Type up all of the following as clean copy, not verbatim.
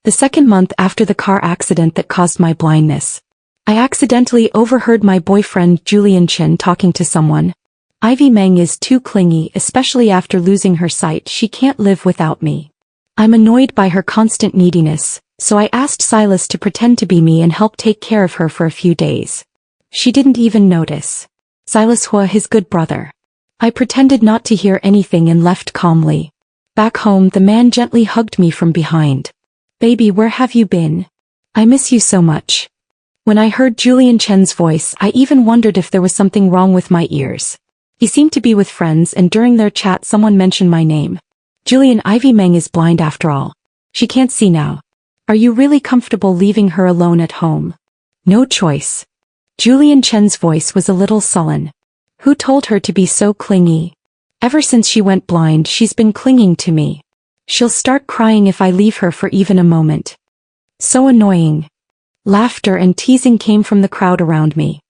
The second month after the car accident that caused my blindness, I accidentally overheard my boyfriend Julian talking to someone. Ivy Meng is too clingy, especially after losing her sight. She can't live without me. I'm annoyed by her constant neediness, so I asked Silas to pretend to be me and help take care of her for a few days. She didn't even notice. Silas Hua, his good brother. I pretended not to hear anything and left calmly. Back home, the man gently hugged me from behind. Baby, where have you been? I miss you so much. When I heard Julian Chen's voice, I even wondered if there was something wrong with my ears. He seemed to be with friends, and during their chat someone mentioned my name. Julian, Ivy Meng is blind after all. She can't see now. Are you really comfortable leaving her alone at home? No choice. Julian Chen's voice was a little sullen. Who told her to be so clingy? Ever since she went blind, she's been clinging to me. She'll start crying if I leave her for even a moment. So annoying. Laughter and teasing came from the crowd around me.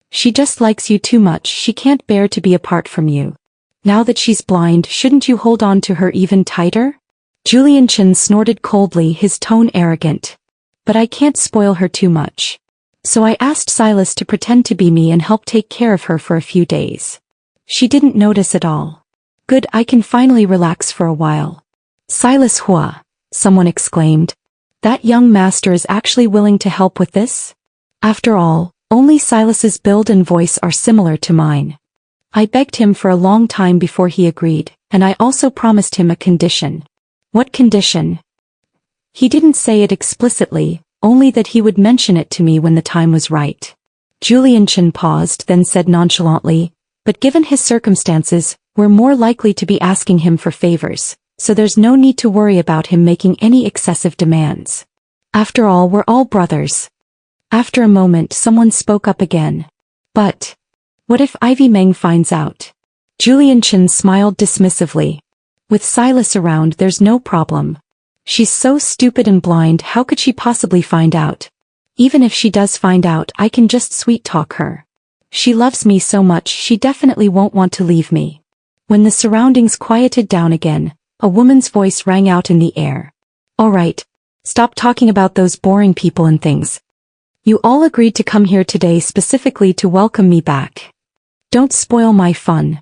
She just likes you too much. She can't bear to be apart from you. Now that she's blind, shouldn't you hold on to her even tighter? Julian Chen snorted coldly, his tone arrogant. But I can't spoil her too much. So I asked Silas to pretend to be me and help take care of her for a few days. She didn't notice at all. Good, I can finally relax for a while. Silas Hua, someone exclaimed. That young master is actually willing to help with this? After all, only Silas's build and voice are similar to mine. I begged him for a long time before he agreed, and I also promised him a condition. What condition? He didn't say it explicitly, only that he would mention it to me when the time was right. Julian Chen paused, then said nonchalantly, but given his circumstances, we're more likely to be asking him for favors, so there's no need to worry about him making any excessive demands. After all, we're all brothers. After a moment, someone spoke up again. But what if Ivy Meng finds out? Julian Chen smiled dismissively. With Silas around, there's no problem. She's so stupid and blind, how could she possibly find out? Even if she does find out, I can just sweet-talk her. She loves me so much, she definitely won't want to leave me. When the surroundings quieted down again, a woman's voice rang out in the air. All right. Stop talking about those boring people and things. You all agreed to come here today specifically to welcome me back. Don't spoil my fun.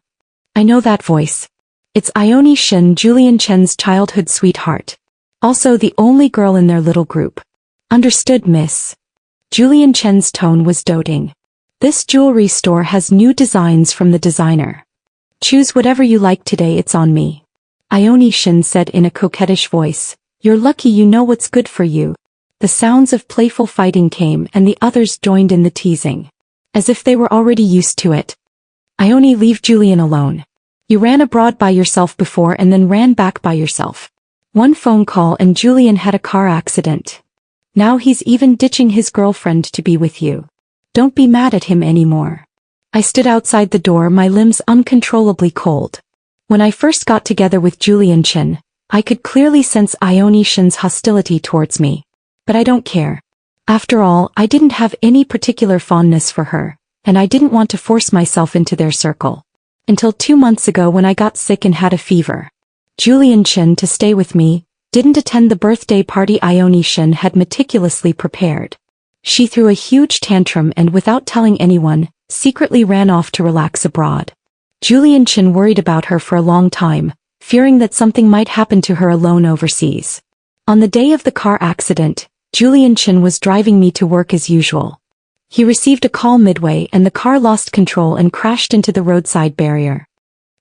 I know that voice. It's Ioni Shin, Julian Chen's childhood sweetheart. Also the only girl in their little group. Understood, miss. Julian Chen's tone was doting. This jewelry store has new designs from the designer. Choose whatever you like today, it's on me. Ioni Shin said in a coquettish voice. You're lucky, you know what's good for you. The sounds of playful fighting came and the others joined in the teasing. As if they were already used to it. Ioni, leave Julian alone. You ran abroad by yourself before and then ran back by yourself. One phone call and Julian had a car accident. Now he's even ditching his girlfriend to be with you. Don't be mad at him anymore. I stood outside the door, my limbs uncontrollably cold. When I first got together with Julian Chen, I could clearly sense Ioni Shin's hostility towards me. But I don't care. After all, I didn't have any particular fondness for her, and I didn't want to force myself into their circle. Until 2 months ago when I got sick and had a fever. Julian Chen, to stay with me, didn't attend the birthday party Ioni Shin had meticulously prepared. She threw a huge tantrum and without telling anyone, secretly ran off to relax abroad. Julian Chen worried about her for a long time, fearing that something might happen to her alone overseas. On the day of the car accident, Julian Chen was driving me to work as usual. He received a call midway and the car lost control and crashed into the roadside barrier.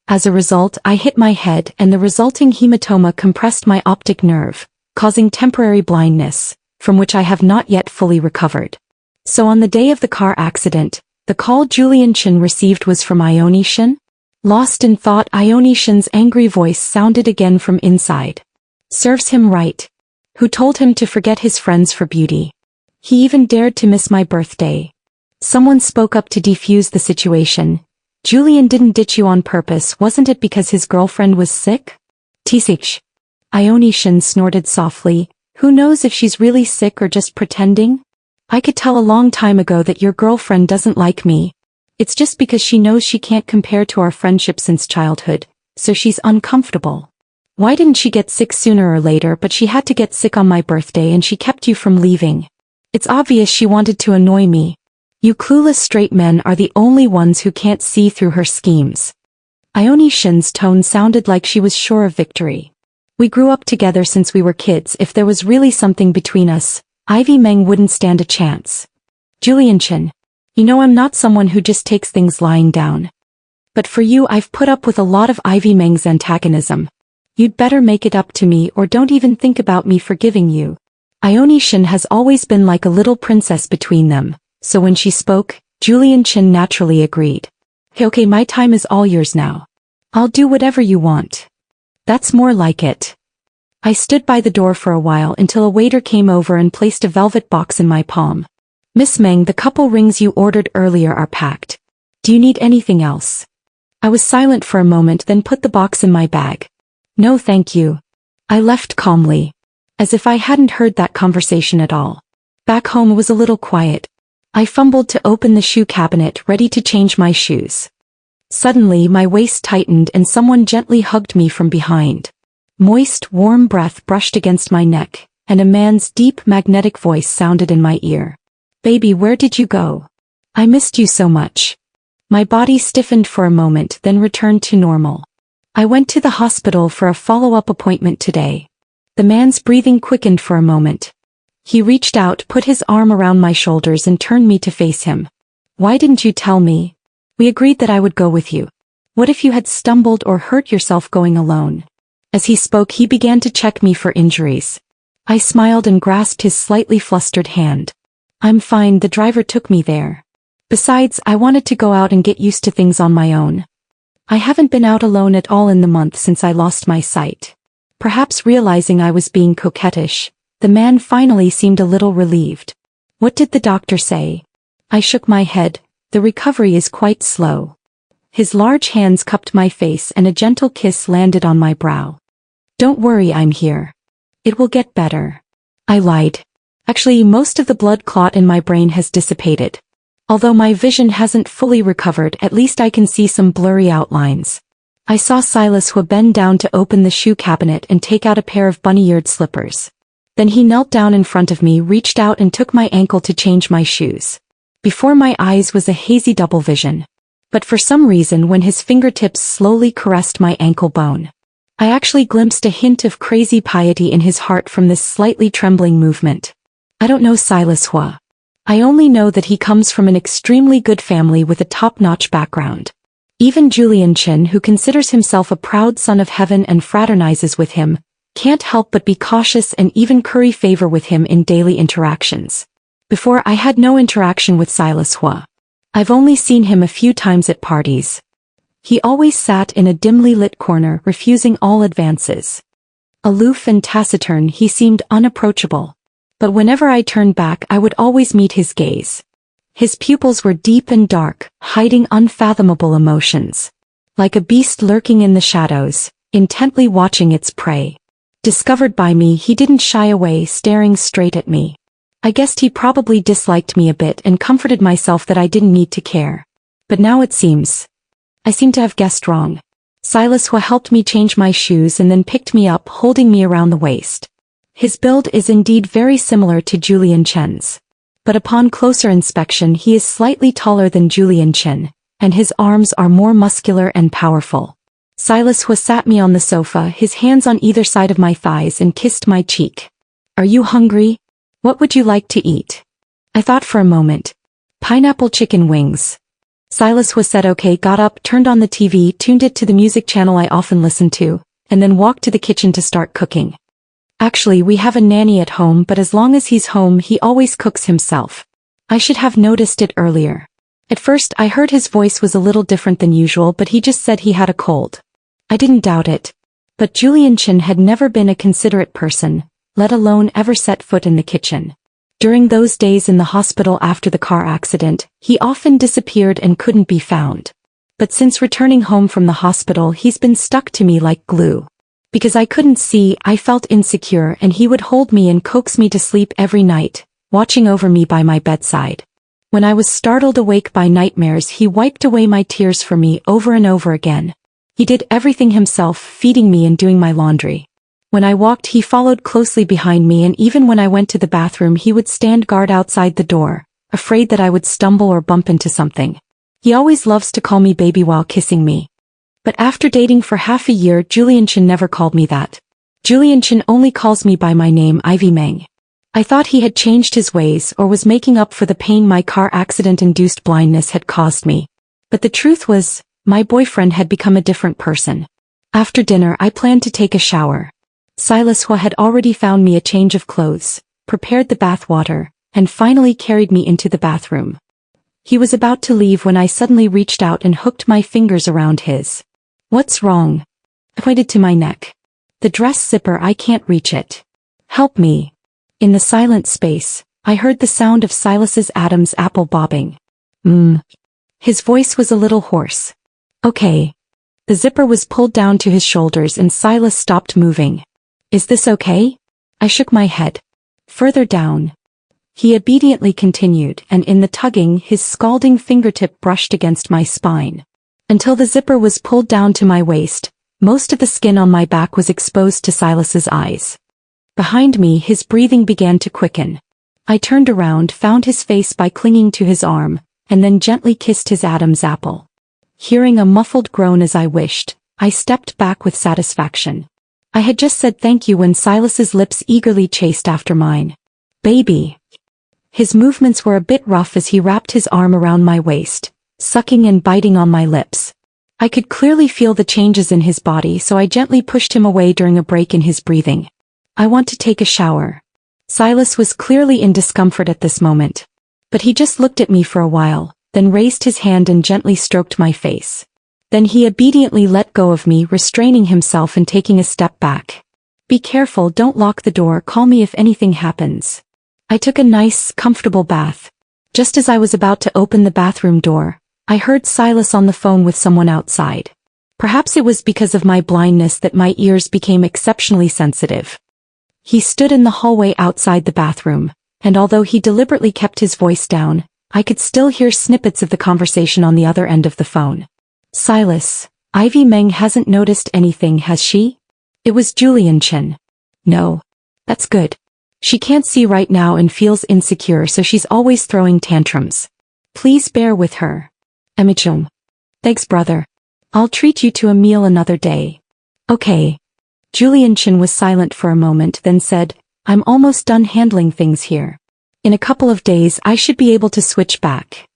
As a result, I hit my head and the resulting hematoma compressed my optic nerve, causing temporary blindness, from which I have not yet fully recovered. So on the day of the car accident, the call Julian Chen received was from Ioni Shin? Lost in thought, Ioni Shin's angry voice sounded again from inside. Serves him right. Who told him to forget his friends for beauty? He even dared to miss my birthday. Someone spoke up to defuse the situation. Julian didn't ditch you on purpose, wasn't it because his girlfriend was sick? Tisich. Ioni Shin snorted softly. Who knows if she's really sick or just pretending? I could tell a long time ago that your girlfriend doesn't like me. It's just because she knows she can't compare to our friendship since childhood, so she's uncomfortable. Why didn't she get sick sooner or later? But she had to get sick on my birthday and she kept you from leaving. It's obvious she wanted to annoy me. You clueless straight men are the only ones who can't see through her schemes. Ioni Shin's tone sounded like she was sure of victory. We grew up together since we were kids. If there was really something between us, Ivy Meng wouldn't stand a chance. Julian Shin. You know I'm not someone who just takes things lying down. But for you I've put up with a lot of Ivy Meng's antagonism. You'd better make it up to me or don't even think about me forgiving you. Ioni Shin has always been like a little princess between them, so when she spoke, Julian Shin naturally agreed. Okay, my time is all yours now. I'll do whatever you want. That's more like it. I stood by the door for a while until a waiter came over and placed a velvet box in my palm. Miss Meng, the couple rings you ordered earlier are packed. Do you need anything else? I was silent for a moment, then put the box in my bag. No thank you. I left calmly, as if I hadn't heard that conversation at all. Back home was a little quiet. I fumbled to open the shoe cabinet, ready to change my shoes. Suddenly my waist tightened and someone gently hugged me from behind. Moist, warm breath brushed against my neck, and a man's deep, magnetic voice sounded in my ear. Baby, where did you go? I missed you so much. My body stiffened for a moment, then returned to normal. I went to the hospital for a follow-up appointment today. The man's breathing quickened for a moment. He reached out, put his arm around my shoulders and turned me to face him. Why didn't you tell me? We agreed that I would go with you. What if you had stumbled or hurt yourself going alone? As he spoke, he began to check me for injuries. I smiled and grasped his slightly flustered hand. I'm fine, the driver took me there. Besides, I wanted to go out and get used to things on my own. I haven't been out alone at all in the month since I lost my sight. Perhaps realizing I was being coquettish, the man finally seemed a little relieved. What did the doctor say? I shook my head. The recovery is quite slow. His large hands cupped my face and a gentle kiss landed on my brow. Don't worry, I'm here. It will get better. I lied. Actually, most of the blood clot in my brain has dissipated. Although my vision hasn't fully recovered, at least I can see some blurry outlines. I saw Silas bend down to open the shoe cabinet and take out a pair of bunny-eared slippers. Then he knelt down in front of me, reached out and took my ankle to change my shoes. Before my eyes was a hazy double vision. But for some reason when his fingertips slowly caressed my ankle bone, I actually glimpsed a hint of crazy piety in his heart from this slightly trembling movement. I don't know Silas Hua. I only know that he comes from an extremely good family with a top-notch background. Even Julian Chin, who considers himself a proud son of heaven and fraternizes with him, can't help but be cautious and even curry favor with him in daily interactions. Before, I had no interaction with Silas Hua. I've only seen him a few times at parties. He always sat in a dimly lit corner, refusing all advances. Aloof and taciturn, he seemed unapproachable. But whenever I turned back, I would always meet his gaze. His pupils were deep and dark, hiding unfathomable emotions. Like a beast lurking in the shadows, intently watching its prey. Discovered by me, he didn't shy away, staring straight at me. I guessed he probably disliked me a bit and comforted myself that I didn't need to care. But now it seems I seem to have guessed wrong. Silas Hua helped me change my shoes and then picked me up, holding me around the waist. His build is indeed very similar to Julian Chen's. But upon closer inspection he is slightly taller than Julian Chen, and his arms are more muscular and powerful. Silas Hua sat me on the sofa, his hands on either side of my thighs, and kissed my cheek. Are you hungry? What would you like to eat? I thought for a moment. Pineapple chicken wings. Silas Hua said okay, got up, turned on the TV, tuned it to the music channel I often listen to, and then walked to the kitchen to start cooking. Actually, we have a nanny at home, but as long as he's home he always cooks himself. I should have noticed it earlier. At first I heard his voice was a little different than usual, but he just said he had a cold. I didn't doubt it. But Julian Chen had never been a considerate person, let alone ever set foot in the kitchen. During those days in the hospital after the car accident, he often disappeared and couldn't be found. But since returning home from the hospital he's been stuck to me like glue. Because I couldn't see, I felt insecure, and he would hold me and coax me to sleep every night, watching over me by my bedside. When I was startled awake by nightmares he wiped away my tears for me over and over again. He did everything himself, feeding me and doing my laundry. When I walked, he followed closely behind me, and even when I went to the bathroom he would stand guard outside the door, afraid that I would stumble or bump into something. He always loves to call me baby while kissing me. But after dating for half a year, Julian never called me that. Julian only calls me by my name, Ivy Meng. I thought he had changed his ways or was making up for the pain my car accident-induced blindness had caused me. But the truth was, my boyfriend had become a different person. After dinner I planned to take a shower. Silas had already found me a change of clothes, prepared the bath water, and finally carried me into the bathroom. He was about to leave when I suddenly reached out and hooked my fingers around his. "What's wrong?" I pointed to my neck. "The dress zipper, I can't reach it. Help me." In the silent space, I heard the sound of Silas's Adam's apple bobbing. His voice was a little hoarse. "Okay." The zipper was pulled down to his shoulders and Silas stopped moving. "Is this okay?" I shook my head. "Further down." He obediently continued, and in the tugging his scalding fingertip brushed against my spine. Until the zipper was pulled down to my waist, most of the skin on my back was exposed to Silas's eyes. Behind me his breathing began to quicken. I turned around, found his face by clinging to his arm, and then gently kissed his Adam's apple. Hearing a muffled groan as I wished, I stepped back with satisfaction. I had just said thank you when Silas's lips eagerly chased after mine. "Baby." His movements were a bit rough as he wrapped his arm around my waist, sucking and biting on my lips. I could clearly feel the changes in his body, so I gently pushed him away during a break in his breathing. "I want to take a shower." Silas was clearly in discomfort at this moment. But he just looked at me for a while, then raised his hand and gently stroked my face. Then he obediently let go of me, restraining himself and taking a step back. "Be careful, don't lock the door, call me if anything happens." I took a nice, comfortable bath. Just as I was about to open the bathroom door, I heard Silas on the phone with someone outside. Perhaps it was because of my blindness that my ears became exceptionally sensitive. He stood in the hallway outside the bathroom, and although he deliberately kept his voice down, I could still hear snippets of the conversation on the other end of the phone. "Silas, Ivy Meng hasn't noticed anything, has she?" It was Julian. "No. That's good. She can't see right now and feels insecure, so she's always throwing tantrums. Please bear with her." "Emichum." "Thanks, brother. I'll treat you to a meal another day." "Okay." Julian was silent for a moment, then said, "I'm almost done handling things here. In a couple of days I should be able to switch back."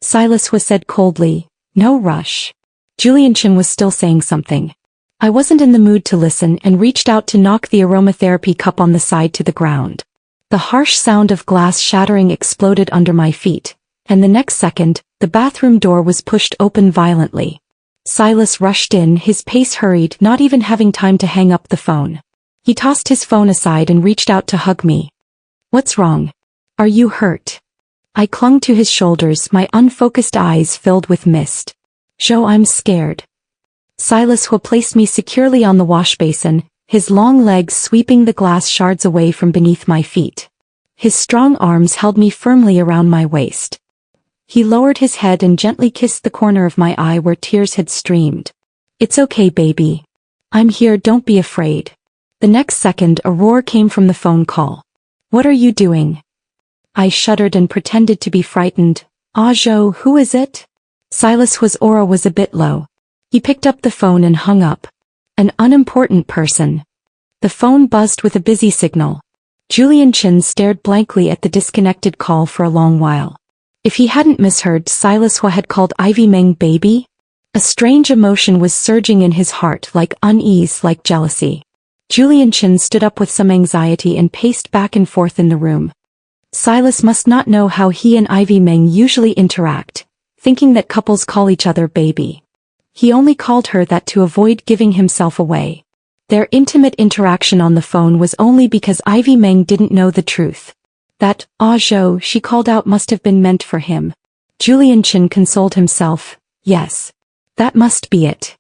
Silas said coldly, "No rush." Julian was still saying something. I wasn't in the mood to listen and reached out to knock the aromatherapy cup on the side to the ground. The harsh sound of glass shattering exploded under my feet, and the next second, the bathroom door was pushed open violently. Silas rushed in, his pace hurried, not even having time to hang up the phone. He tossed his phone aside and reached out to hug me. "What's wrong? Are you hurt?" I clung to his shoulders, my unfocused eyes filled with mist. "Joe, I'm scared." Silas placed me securely on the wash basin, his long legs sweeping the glass shards away from beneath my feet. His strong arms held me firmly around my waist. He lowered his head and gently kissed the corner of my eye where tears had streamed. "It's okay, baby. I'm here, don't be afraid." The next second a roar came from the phone call. "What are you doing?" I shuddered and pretended to be frightened. "Ah, Joe, who is it?" Silas's aura was a bit low. He picked up the phone and hung up. "An unimportant person." The phone buzzed with a busy signal. Julian stared blankly at the disconnected call for a long while. If he hadn't misheard, Silas had called Ivy Meng baby? A strange emotion was surging in his heart, like unease, like jealousy. Julian stood up with some anxiety and paced back and forth in the room. Silas must not know how he and Ivy Meng usually interact, thinking that couples call each other baby. He only called her that to avoid giving himself away. Their intimate interaction on the phone was only because Ivy Meng didn't know the truth. That "ah Joe" she called out must have been meant for him. Julian consoled himself. Yes. That must be it.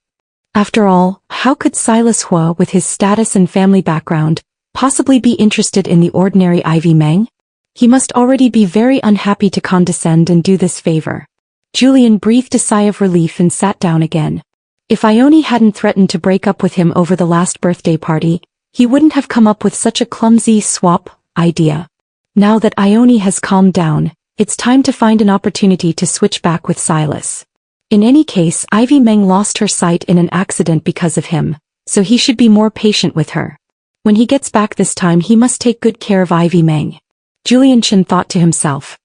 After all, how could Silas with his status and family background, possibly be interested in the ordinary Ivy Meng? He must already be very unhappy to condescend and do this favor. Julian breathed a sigh of relief and sat down again. If Ioni hadn't threatened to break up with him over the last birthday party, he wouldn't have come up with such a clumsy swap idea. Now that Ioni has calmed down, it's time to find an opportunity to switch back with Silas. In any case, Ivy Meng lost her sight in an accident because of him, so he should be more patient with her. When he gets back this time he must take good care of Ivy Meng. Julian Chen thought to himself.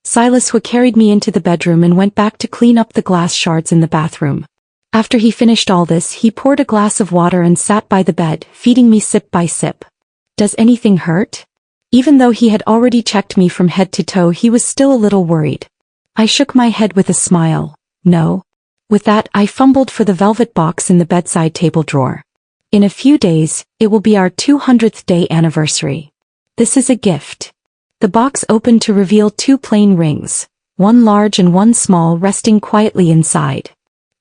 Silas carried me into the bedroom and went back to clean up the glass shards in the bathroom. After he finished all this, he poured a glass of water and sat by the bed, feeding me sip by sip. Does anything hurt? Even though he had already checked me from head to toe, he was still a little worried. I shook my head with a smile. No. With that, I fumbled for the velvet box in the bedside table drawer. In a few days, it will be our 200th day anniversary. This is a gift. The box opened to reveal 2 plain rings, one large and one small, resting quietly inside.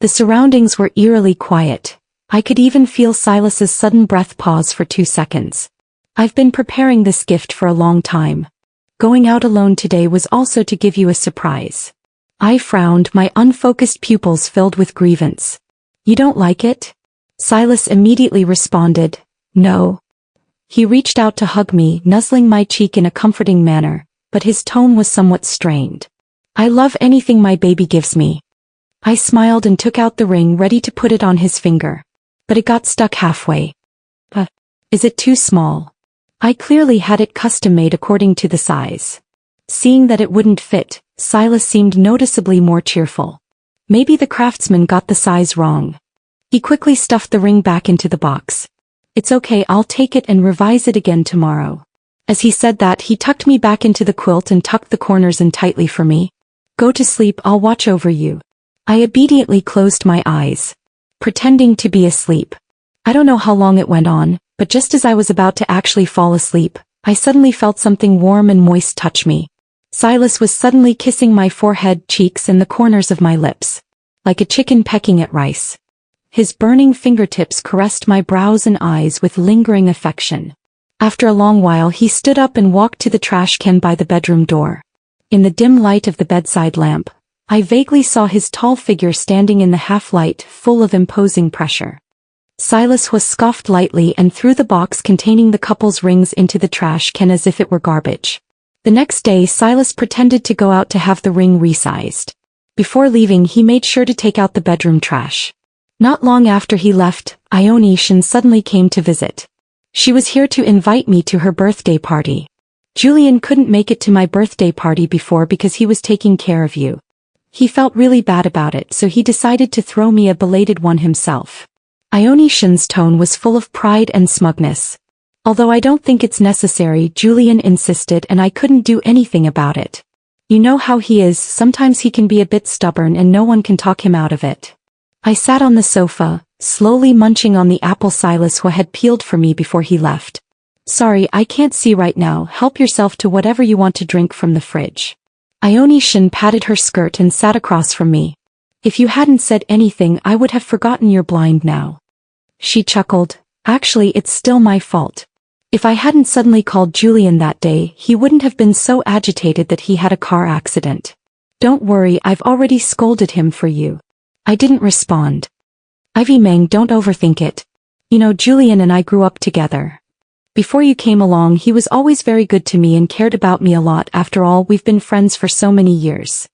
The surroundings were eerily quiet. I could even feel Silas's sudden breath pause for 2 seconds. I've been preparing this gift for a long time. Going out alone today was also to give you a surprise. I frowned, my unfocused pupils filled with grievance. You don't like it? Silas immediately responded, no. He reached out to hug me, nuzzling my cheek in a comforting manner, but his tone was somewhat strained. I love anything my baby gives me. I smiled and took out the ring, ready to put it on his finger. But it got stuck halfway. Is it too small? I clearly had it custom-made according to the size. Seeing that it wouldn't fit, Silas seemed noticeably more cheerful. Maybe the craftsman got the size wrong. He quickly stuffed the ring back into the box. It's okay, I'll take it and revise it again tomorrow. As he said that, he tucked me back into the quilt and tucked the corners in tightly for me. Go to sleep, I'll watch over you. I obediently closed my eyes, pretending to be asleep. I don't know how long it went on, but just as I was about to actually fall asleep, I suddenly felt something warm and moist touch me. Silas was suddenly kissing my forehead, cheeks, and the corners of my lips, like a chicken pecking at rice. His burning fingertips caressed my brows and eyes with lingering affection. After a long while he stood up and walked to the trash can by the bedroom door. In the dim light of the bedside lamp, I vaguely saw his tall figure standing in the half-light, full of imposing pressure. Silas scoffed lightly and threw the box containing the couple's rings into the trash can as if it were garbage. The next day Silas pretended to go out to have the ring resized. Before leaving he made sure to take out the bedroom trash. Not long after he left, Ioni suddenly came to visit. She was here to invite me to her birthday party. Julian couldn't make it to my birthday party before because he was taking care of you. He felt really bad about it, so he decided to throw me a belated one himself. Ioni tone was full of pride and smugness. Although I don't think it's necessary, Julian insisted, and I couldn't do anything about it. You know how he is, sometimes he can be a bit stubborn and no one can talk him out of it. I sat on the sofa, slowly munching on the apple Silas had peeled for me before he left. Sorry, I can't see right now, help yourself to whatever you want to drink from the fridge. Ioni patted her skirt and sat across from me. If you hadn't said anything I would have forgotten you're blind now. She chuckled. Actually, it's still my fault. If I hadn't suddenly called Julian that day, he wouldn't have been so agitated that he had a car accident. Don't worry, I've already scolded him for you. I didn't respond. Ivy Meng, don't overthink it. You know, Julian and I grew up together. Before you came along he was always very good to me and cared about me a lot. After all, we've been friends for so many years.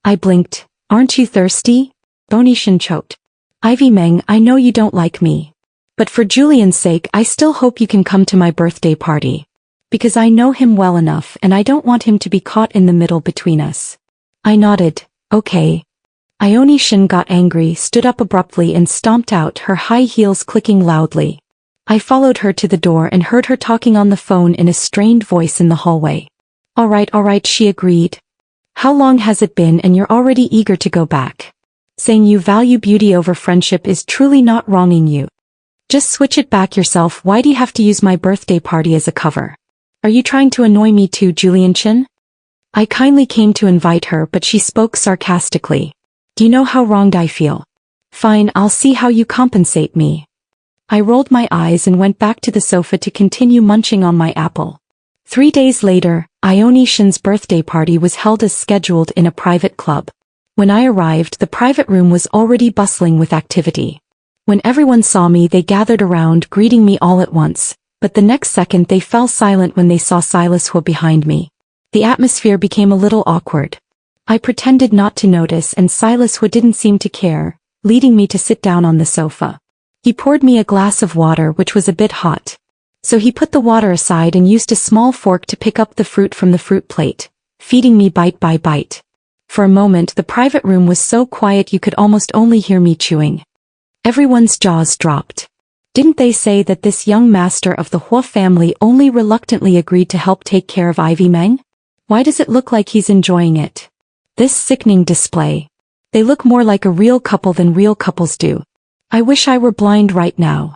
I blinked. Aren't you thirsty? Bonishan choked. Ivy Meng, I know you don't like me. But for Julian's sake I still hope you can come to my birthday party. Because I know him well enough and I don't want him to be caught in the middle between us. I nodded. Okay. Ioni got angry, stood up abruptly and stomped out, her high heels clicking loudly. I followed her to the door and heard her talking on the phone in a strained voice in the hallway. All right, she agreed. How long has it been and you're already eager to go back? Saying you value beauty over friendship is truly not wronging you. Just switch it back yourself. Why do you have to use my birthday party as a cover? Are you trying to annoy me too, Julian Chen? I kindly came to invite her, but she spoke sarcastically. Do you know how wronged I feel? Fine, I'll see how you compensate me. I rolled my eyes and went back to the sofa to continue munching on my apple. 3 days later, Ioni birthday party was held as scheduled in a private club. When I arrived, the private room was already bustling with activity. When everyone saw me, they gathered around, greeting me all at once, but the next second they fell silent when they saw Silas behind me. The atmosphere became a little awkward. I pretended not to notice, and Silas didn't seem to care, leading me to sit down on the sofa. He poured me a glass of water, which was a bit hot. So he put the water aside and used a small fork to pick up the fruit from the fruit plate, feeding me bite by bite. For a moment the private room was so quiet you could almost only hear me chewing. Everyone's jaws dropped. Didn't they say that this young master of the Hua family only reluctantly agreed to help take care of Ivy Meng? Why does it look like he's enjoying it? This sickening display. They look more like a real couple than real couples do. I wish I were blind right now.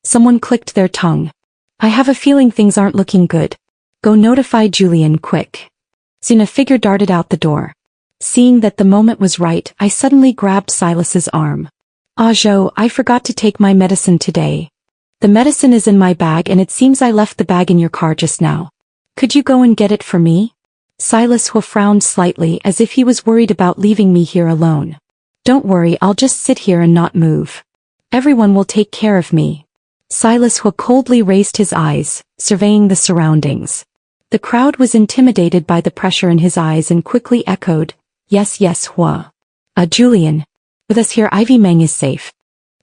Someone clicked their tongue. I have a feeling things aren't looking good. Go notify Julian, quick. Soon a figure darted out the door. Seeing that the moment was right, I suddenly grabbed Silas's arm. Ah, Jo, I forgot to take my medicine today. The medicine is in my bag, and it seems I left the bag in your car just now. Could you go and get it for me? Silas frowned slightly, as if he was worried about leaving me here alone. Don't worry, I'll just sit here and not move. Everyone will take care of me. Silas coldly raised his eyes, surveying the surroundings. The crowd was intimidated by the pressure in his eyes and quickly echoed, "Yes, yes, Hua. Julian. With us here, Ivy Meng is safe.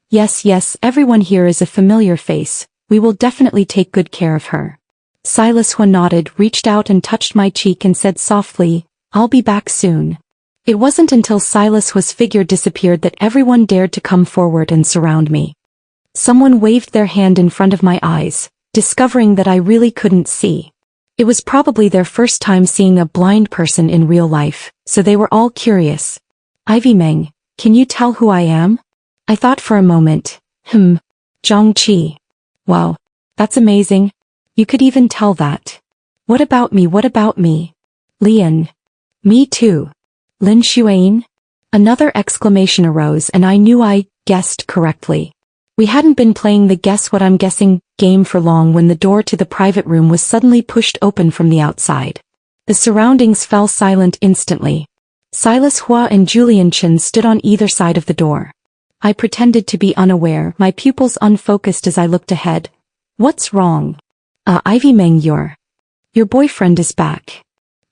Yes, yes, everyone here is a familiar face. We will definitely take good care of her." Silas nodded, reached out and touched my cheek and said softly, "I'll be back soon." It wasn't until Silas's figure disappeared that everyone dared to come forward and surround me. Someone waved their hand in front of my eyes, discovering that I really couldn't see. It was probably their first time seeing a blind person in real life, so they were all curious. "Ivy Meng, can you tell who I am?" I thought for a moment. Zhang. Wow. That's amazing. You could even tell that. What about me? What about me? Lian. Me too. Lin Xuan? Another exclamation arose, and I knew I guessed correctly. We hadn't been playing the guess what I'm guessing game for long when the door to the private room was suddenly pushed open from the outside. The surroundings fell silent instantly. Silas Hua and Julian Chen stood on either side of the door. I pretended to be unaware, my pupils unfocused as I looked ahead. What's wrong? Ivy Meng, your boyfriend is back.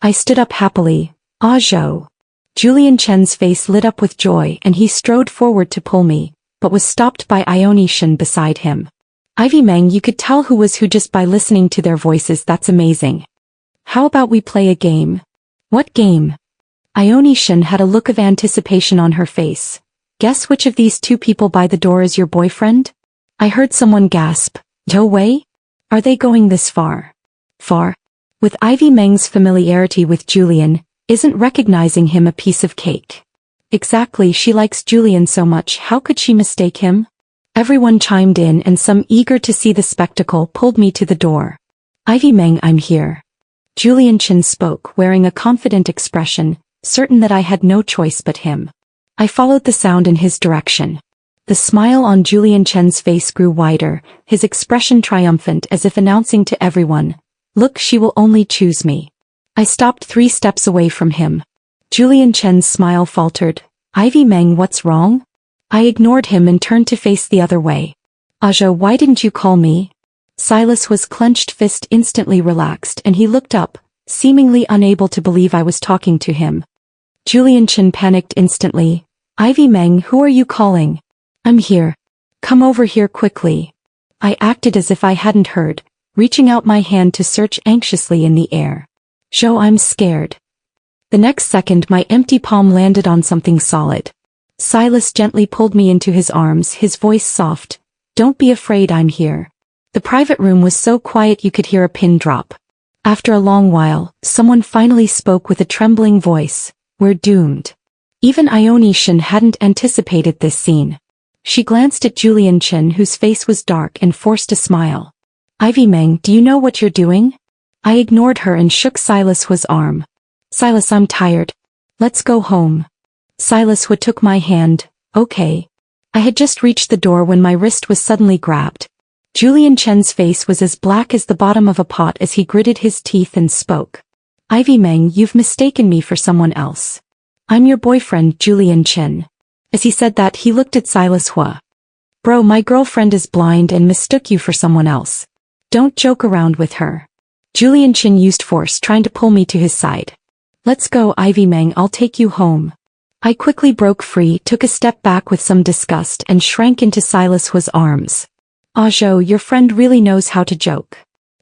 I stood up happily. Ah, Jo. Julian Chen's face lit up with joy and he strode forward to pull me, but was stopped by Ioni Shen beside him. Ivy Meng, you could tell who was who just by listening to their voices. That's amazing. How about we play a game? What game? Ioni Shen had a look of anticipation on her face. Guess which of these two people by the door is your boyfriend? I heard someone gasp. No way? Are they going this far? Far? With Ivy Meng's familiarity with Julian, isn't recognizing him a piece of cake? Exactly, she likes Julian so much, how could she mistake him? Everyone chimed in and some eager to see the spectacle pulled me to the door. Ivy Meng, I'm here. Julian Chen spoke, wearing a confident expression, certain that I had no choice but him. I followed the sound in his direction. The smile on Julian Chen's face grew wider, his expression triumphant as if announcing to everyone, "Look, she will only choose me." I stopped 3 steps away from him. Julian Chen's smile faltered. Ivy Meng, what's wrong? I ignored him and turned to face the other way. Aja, why didn't you call me? Silas's clenched fist instantly relaxed and he looked up, seemingly unable to believe I was talking to him. Julian Chen panicked instantly. Ivy Meng, who are you calling? I'm here. Come over here quickly. I acted as if I hadn't heard, reaching out my hand to search anxiously in the air. Jo, I'm scared. The next second my empty palm landed on something solid. Silas gently pulled me into his arms, his voice soft. Don't be afraid, I'm here. The private room was so quiet you could hear a pin drop. After a long while, someone finally spoke with a trembling voice. We're doomed. Even Ioni Shen hadn't anticipated this scene. She glanced at Julian Chen, whose face was dark, and forced a smile. Ivy Meng, do you know what you're doing? I ignored her and shook Silas's arm. Silas, I'm tired. Let's go home. Silas took my hand. Okay. I had just reached the door when my wrist was suddenly grabbed. Julian Chen's face was as black as the bottom of a pot as he gritted his teeth and spoke. Ivy Meng, you've mistaken me for someone else. I'm your boyfriend, Julian Chin. As he said that, he looked at Silas Hua. Bro, my girlfriend is blind and mistook you for someone else. Don't joke around with her. Julian Chin used force, trying to pull me to his side. Let's go, Ivy Meng, I'll take you home. I quickly broke free, took a step back with some disgust, and shrank into Silas Hua's arms. Ajo, your friend really knows how to joke.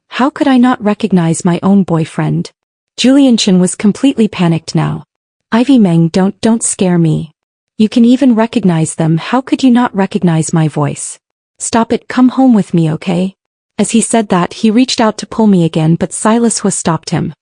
How could I not recognize my own boyfriend? Julian Chin was completely panicked now. Ivy Meng, don't scare me. You can even recognize them, how could you not recognize my voice? Stop it, come home with me, okay? As he said that, he reached out to pull me again, but Silas Hua stopped him.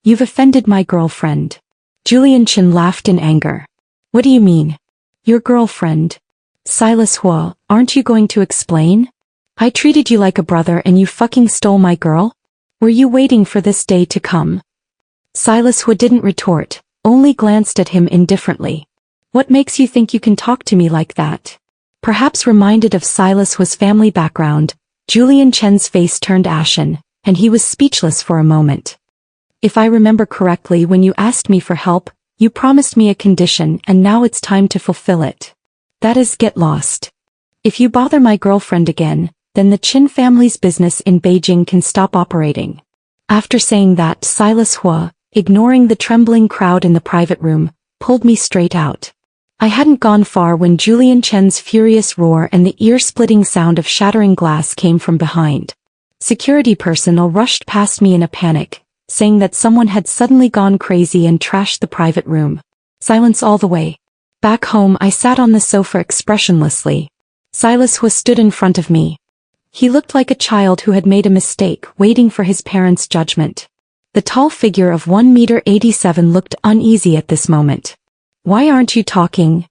You've offended my girlfriend. Julian Chin laughed in anger. What do you mean? Your girlfriend? Silas Hua, aren't you going to explain? I treated you like a brother and you fucking stole my girl? Were you waiting for this day to come? Silas Hua didn't retort, only glanced at him indifferently. What makes you think you can talk to me like that? Perhaps reminded of Silas Hua's family background, Julian Chen's face turned ashen, and he was speechless for a moment. If I remember correctly, when you asked me for help, you promised me a condition and now it's time to fulfill it. That is, get lost. If you bother my girlfriend again, then the Chin family's business in Beijing can stop operating. After saying that, Silas Hua, ignoring the trembling crowd in the private room, pulled me straight out. I hadn't gone far when Julian Chen's furious roar and the ear-splitting sound of shattering glass came from behind. Security personnel rushed past me in a panic, saying that someone had suddenly gone crazy and trashed the private room. Silence all the way. Back home, I sat on the sofa expressionlessly. Silas Hua stood in front of me. He looked like a child who had made a mistake, waiting for his parents' judgment. The tall figure of 1.87 meters looked uneasy at this moment. Why aren't you talking?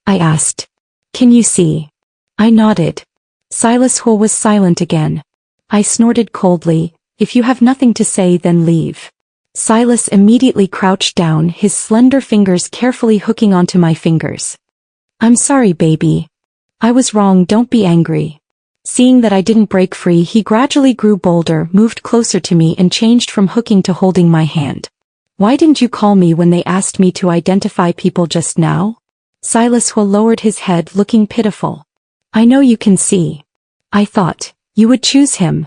I asked. Can you see? I nodded. Silas Hua was silent again. I snorted coldly, if you have nothing to say then leave. Silas immediately crouched down, his slender fingers carefully hooking onto my fingers. I'm sorry, baby. I was wrong, don't be angry. Seeing that I didn't break free, he gradually grew bolder, moved closer to me and changed from hooking to holding my hand. Why didn't you call me when they asked me to identify people just now? Silas Hua lowered his head, looking pitiful. I know you can see. I thought, you would choose him.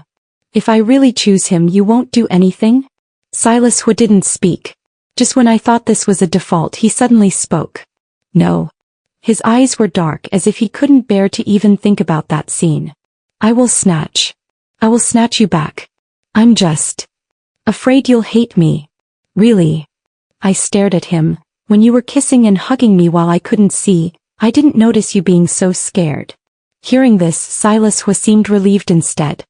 If I really choose him, you won't do anything? Silas Hua didn't speak. Just when I thought this was a default, he suddenly spoke. No. His eyes were dark, as if he couldn't bear to even think about that scene. I will snatch you back. I'm just afraid you'll hate me. Really? I stared at him. When you were kissing and hugging me while I couldn't see, I didn't notice you being so scared. Hearing this, Silas Hua seemed relieved instead.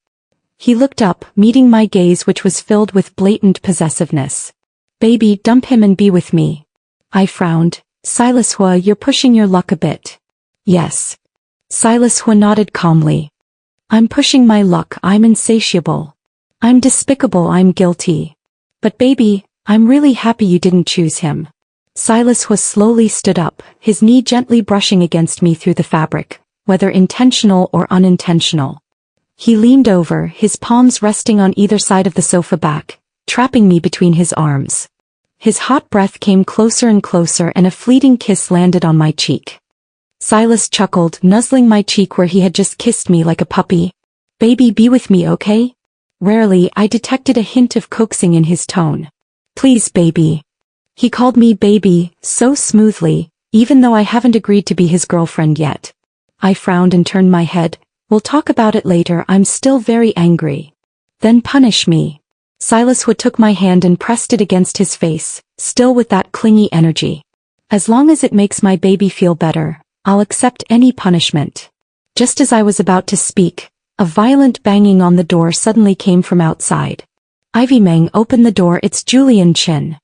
He looked up, meeting my gaze, which was filled with blatant possessiveness. Baby, dump him and be with me. I frowned. Silas Hua, you're pushing your luck a bit. Yes. Silas Hua nodded calmly. I'm pushing my luck, I'm insatiable. I'm despicable, I'm guilty. But baby, I'm really happy you didn't choose him. Silas Hua slowly stood up, his knee gently brushing against me through the fabric, whether intentional or unintentional. He leaned over, his palms resting on either side of the sofa back, trapping me between his arms. His hot breath came closer and closer and a fleeting kiss landed on my cheek. Silas chuckled, nuzzling my cheek where he had just kissed me like a puppy. Baby, be with me, okay? Rarely, I detected a hint of coaxing in his tone. Please, baby. He called me baby, so smoothly, even though I haven't agreed to be his girlfriend yet. I frowned and turned my head. We'll talk about it later, I'm still very angry. Then punish me. Silas Hua took my hand and pressed it against his face, still with that clingy energy. As long as it makes my baby feel better, I'll accept any punishment. Just as I was about to speak, a violent banging on the door suddenly came from outside. Ivy Meng, open the door, it's Julian Chin.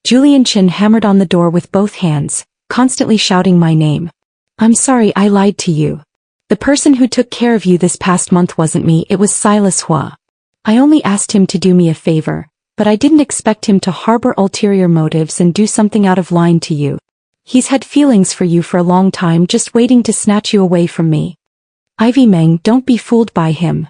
Julian Chin hammered on the door with both hands, constantly shouting my name. I'm sorry, I lied to you. The person who took care of you this past month wasn't me, it was Silas Hua. I only asked him to do me a favor, but I didn't expect him to harbor ulterior motives and do something out of line to you. He's had feelings for you for a long time, just waiting to snatch you away from me. Ivy Meng, don't be fooled by him.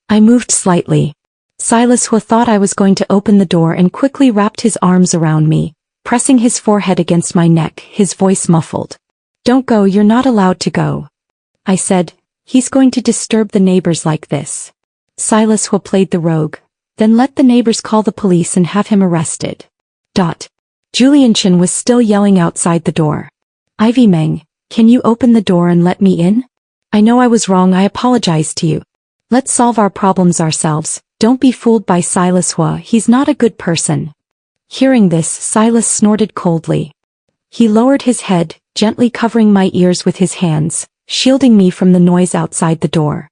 I moved slightly. Silas Hua thought I was going to open the door and quickly wrapped his arms around me, pressing his forehead against my neck, his voice muffled. "Don't go, you're not allowed to go." I said, "He's going to disturb the neighbors like this." Silas played the rogue. "Then let the neighbors call the police and have him arrested." Julian Chen was still yelling outside the door. "Ivy Meng, can you open the door and let me in? I know I was wrong, I apologize to you. Let's solve our problems ourselves, don't be fooled by Silas Hua, he's not a good person." Hearing this, Silas snorted coldly. He lowered his head, gently covering my ears with his hands, shielding me from the noise outside the door.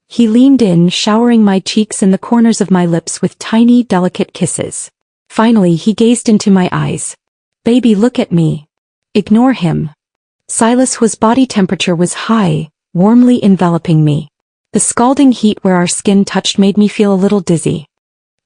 He leaned in, showering my cheeks and the corners of my lips with tiny, delicate kisses. Finally, he gazed into my eyes. "Baby, look at me." "Ignore him." Silas's body temperature was high, warmly enveloping me. The scalding heat where our skin touched made me feel a little dizzy.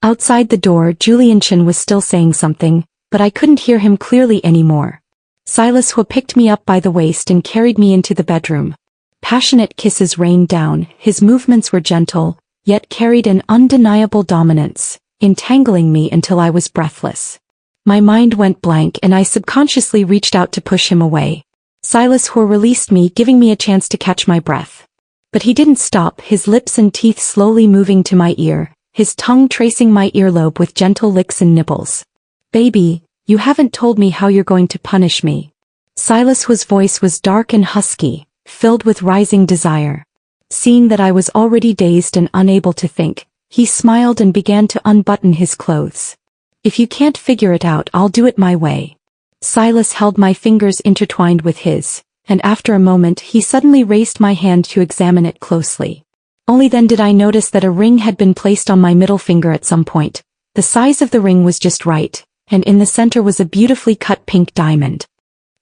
Outside the door, Julian Chen was still saying something, but I couldn't hear him clearly anymore. Silas picked me up by the waist and carried me into the bedroom. Passionate kisses rained down, his movements were gentle, yet carried an undeniable dominance, entangling me until I was breathless. My mind went blank and I subconsciously reached out to push him away. Silas released me, giving me a chance to catch my breath. But he didn't stop, his lips and teeth slowly moving to my ear, his tongue tracing my earlobe with gentle licks and nibbles. "Baby, you haven't told me how you're going to punish me." Silas's voice was dark and husky, filled with rising desire. Seeing that I was already dazed and unable to think, he smiled and began to unbutton his clothes. "If you can't figure it out, I'll do it my way." Silas held my fingers intertwined with his, and after a moment he suddenly raised my hand to examine it closely. Only then did I notice that a ring had been placed on my middle finger at some point. The size of the ring was just right, and in the center was a beautifully cut pink diamond.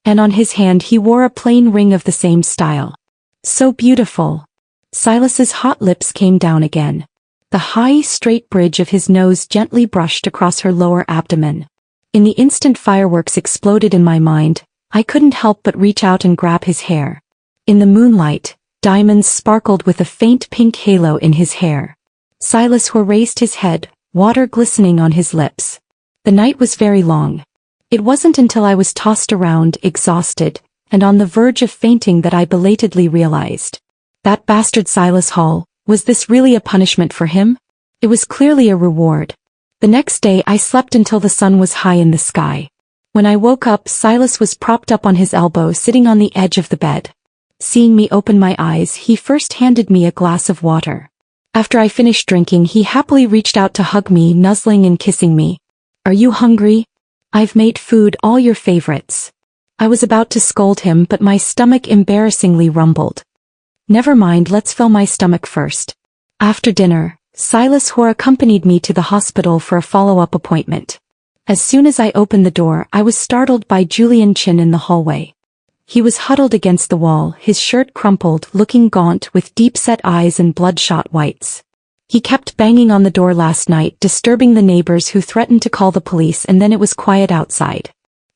And on his hand he wore a plain ring of the same style. So beautiful. Silas's hot lips came down again. The high, straight bridge of his nose gently brushed across her lower abdomen. In the instant fireworks exploded in my mind, I couldn't help but reach out and grab his hair. In the moonlight, diamonds sparkled with a faint pink halo in his hair. Silas raised his head, water glistening on his lips. The night was very long. It wasn't until I was tossed around, exhausted, and on the verge of fainting that I belatedly realized. That bastard Silas Hall, was this really a punishment for him? It was clearly a reward. The next day I slept until the sun was high in the sky. When I woke up, Silas was propped up on his elbow sitting on the edge of the bed. Seeing me open my eyes, he first handed me a glass of water. After I finished drinking, he happily reached out to hug me, nuzzling and kissing me. "Are you hungry? I've made food, all your favorites." I was about to scold him, but my stomach embarrassingly rumbled. "Never mind, let's fill my stomach first." After dinner, Silas accompanied me to the hospital for a follow-up appointment. As soon as I opened the door, I was startled by Julian Chen in the hallway. He was huddled against the wall, his shirt crumpled, looking gaunt with deep-set eyes and bloodshot whites. He kept banging on the door last night, disturbing the neighbors who threatened to call the police, and then it was quiet outside.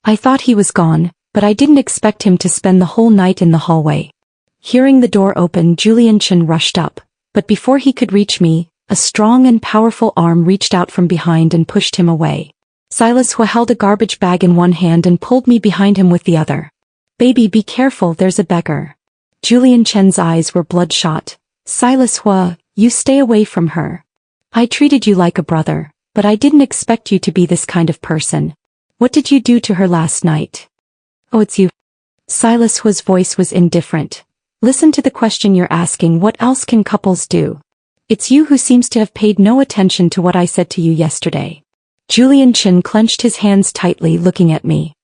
I thought he was gone, but I didn't expect him to spend the whole night in the hallway. Hearing the door open, Julian Chen rushed up, but before he could reach me, a strong and powerful arm reached out from behind and pushed him away. Silas held a garbage bag in one hand and pulled me behind him with the other. "Baby, be careful, there's a beggar." Julian Chen's eyes were bloodshot. "Silas, you stay away from her. I treated you like a brother, but I didn't expect you to be this kind of person. What did you do to her last night?" "Oh, it's you." Silas's voice was indifferent. "Listen to the question you're asking, what else can couples do? It's you who seems to have paid no attention to what I said to you yesterday." Julian Chen clenched his hands tightly, looking at me.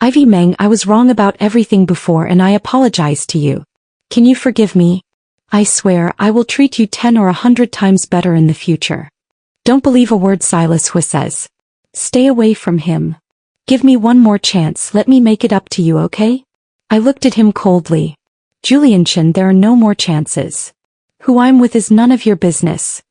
"Ivy Meng, I was wrong about everything before and I apologize to you. Can you forgive me? I swear I will treat you 10 or 100 times better in the future. Don't believe a word Silas says. Stay away from him. Give me one more chance, let me make it up to you, okay?" I looked at him coldly. "Julian Chen, there are no more chances. Who I'm with is none of your business.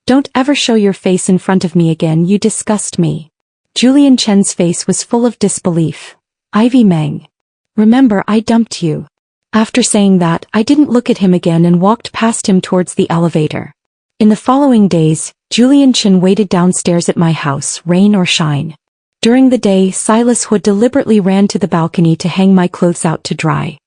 Don't ever show your face in front of me again, you disgust me." Julian Chen's face was full of disbelief. "Ivy Meng. Remember, I dumped you." After saying that, I didn't look at him again and walked past him towards the elevator. In the following days, Julian Chen waited downstairs at my house, rain or shine. During the day, Silas deliberately ran to the balcony to hang my clothes out to dry.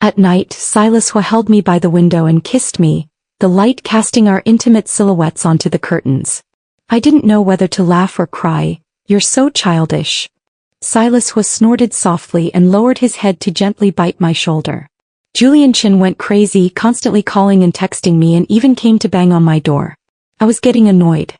At night, Silas held me by the window and kissed me, the light casting our intimate silhouettes onto the curtains. I didn't know whether to laugh or cry. "You're so childish." Silas snorted softly and lowered his head to gently bite my shoulder. Julian went crazy, constantly calling and texting me, and even came to bang on my door. I was getting annoyed.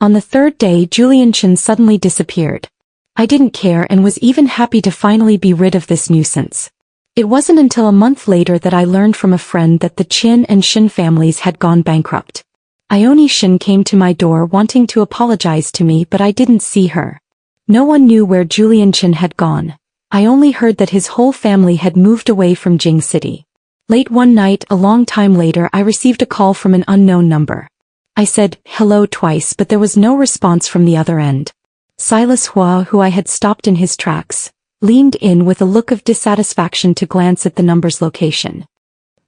On the third day, Julian suddenly disappeared. I didn't care and was even happy to finally be rid of this nuisance. It wasn't until a month later that I learned from a friend that the Chin and Shin families had gone bankrupt. Ioni came to my door wanting to apologize to me, but I didn't see her. No one knew where Julian had gone. I only heard that his whole family had moved away from Jing City. Late one night, a long time later, I received a call from an unknown number. I said hello twice, but there was no response from the other end. Silas, who I had stopped in his tracks, leaned in with a look of dissatisfaction to glance at the number's location.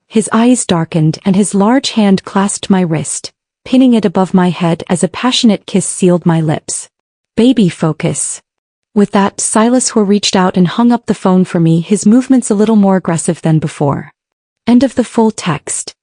His eyes darkened and his large hand clasped my wrist, pinning it above my head as a passionate kiss sealed my lips. "Baby, focus." With that, Silas reached out and hung up the phone for me, his movements a little more aggressive than before. End of the full text.